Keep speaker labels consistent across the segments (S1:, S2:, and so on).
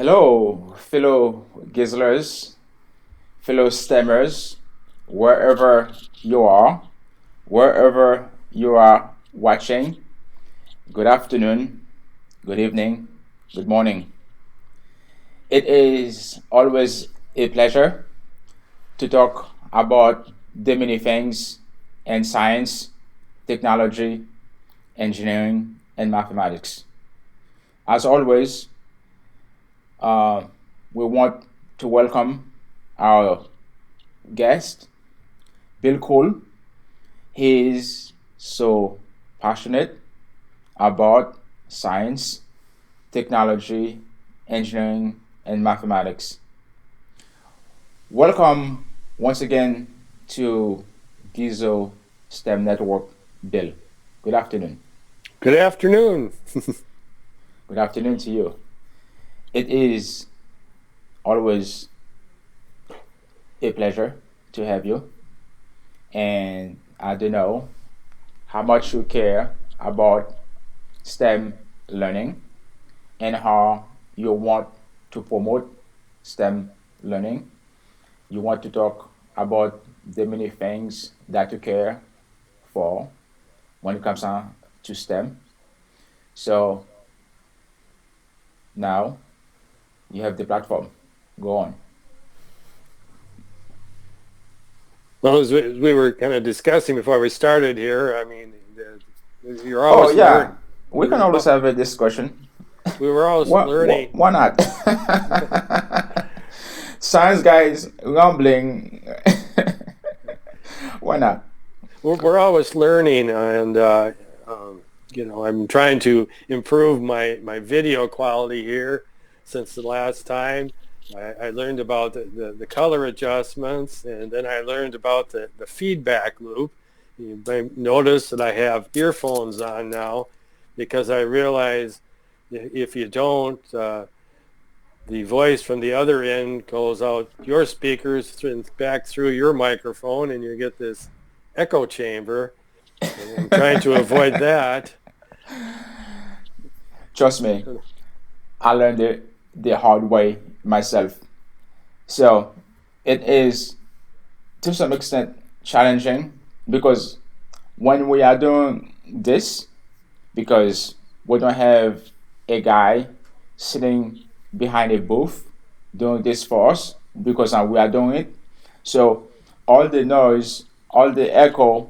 S1: Hello, fellow Geazlers, fellow STEMers, wherever you are, wherever you are watching. Good afternoon, good evening, good morning. It is always a pleasure to talk about the many things in science, technology, engineering, and mathematics. As always, uh, we want to welcome our guest, Bill Cole. He is so passionate about science, technology, engineering, and mathematics. Welcome once again to Geazle STEM Network, Bill. Good afternoon.
S2: Good afternoon.
S1: Good afternoon to you. It is always a pleasure to have you, and I don't know how much you care about STEM learning and how you want to promote STEM learning. You want to talk about the many things that you care for when it comes on to STEM. So now you have the platform. Go on.
S2: Well, as we were kind of discussing before we started here, I mean, you're
S1: Oh
S2: always
S1: yeah,
S2: learn.
S1: we can always have a discussion.
S2: We were always learning.
S1: Why not? Science guys rumbling. Why not?
S2: We're always learning, and I'm trying to improve my video quality here since the last time. I learned about the color adjustments, and then I learned about the feedback loop. You may notice that I have earphones on now because I realize if you don't, the voice from the other end goes out your speakers and back through your microphone, and you get this echo chamber. And I'm trying to avoid that.
S1: Trust me, I learned it the hard way myself. So it is to some extent challenging because when we are doing this, because we don't have a guy sitting behind a booth doing this for us because we are doing it. So all the noise, all the echo,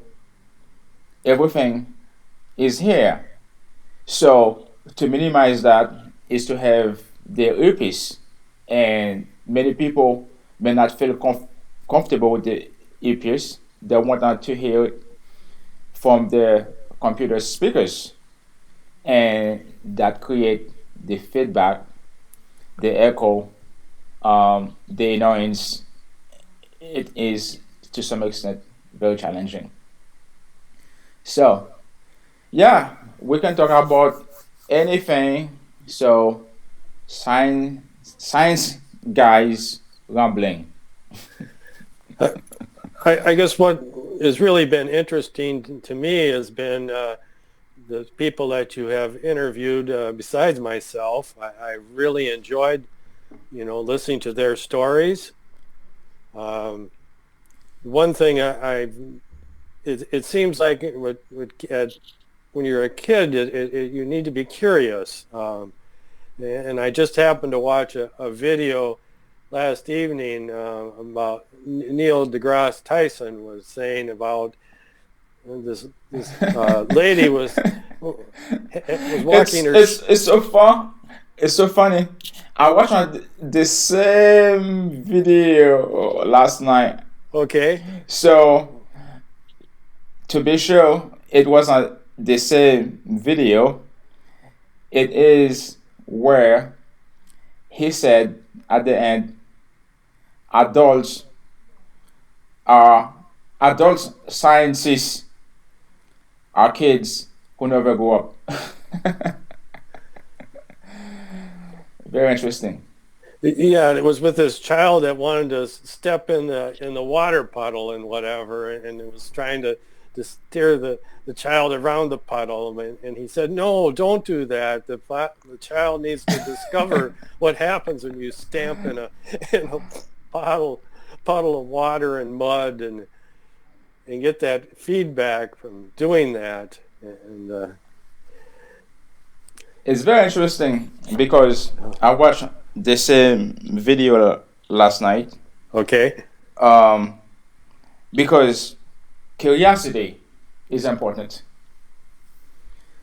S1: everything is here. So to minimize that is to have the earpiece, and many people may not feel comfortable with the earpiece. They want not to hear it from the computer speakers, and that create the feedback, the echo, the annoyance. It is to some extent very challenging. So yeah, we can talk about anything. So science guys rambling.
S2: I guess what has really been interesting to me has been the people that you have interviewed besides myself. I really enjoyed, listening to their stories. Um, One thing it seems like when you're a kid, you need to be curious. And I just happened to watch a video last evening about Neil deGrasse Tyson was saying about this lady was walking her.
S1: It's so fun. It's so funny. I watched the same video last night.
S2: Okay,
S1: So to be sure, it wasn't the same video. It is where he said at the end, adults are adult scientists are kids who never grow up. Very interesting.
S2: yeah, and it was with this child that wanted to step in the water puddle and whatever, and it was trying to to steer the child around the puddle, and he said, no, don't do that. The child needs to discover what happens when you stamp in a in a puddle puddle of water and mud, and get that feedback from doing that. And
S1: It's very interesting because I watched the same video last night.
S2: okay.
S1: Um, because curiosity is important.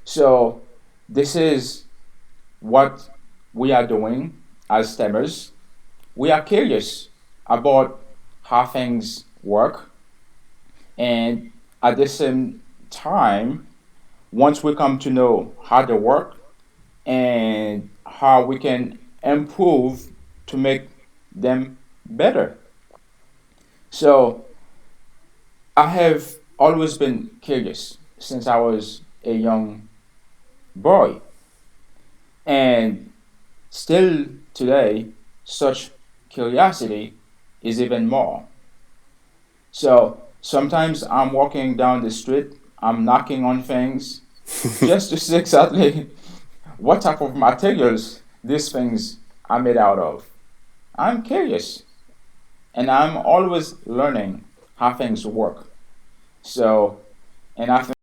S1: So this is what we are doing as STEMers. We are curious about how things work, and at the same time, once we come to know how they work and how we can improve to make them better. So I have always been curious since I was a young boy, and still today, such curiosity is even more. So sometimes I'm walking down the street, I'm knocking on things just to see exactly what type of materials these things are made out of. I'm curious and I'm always learning how things work. So, and I think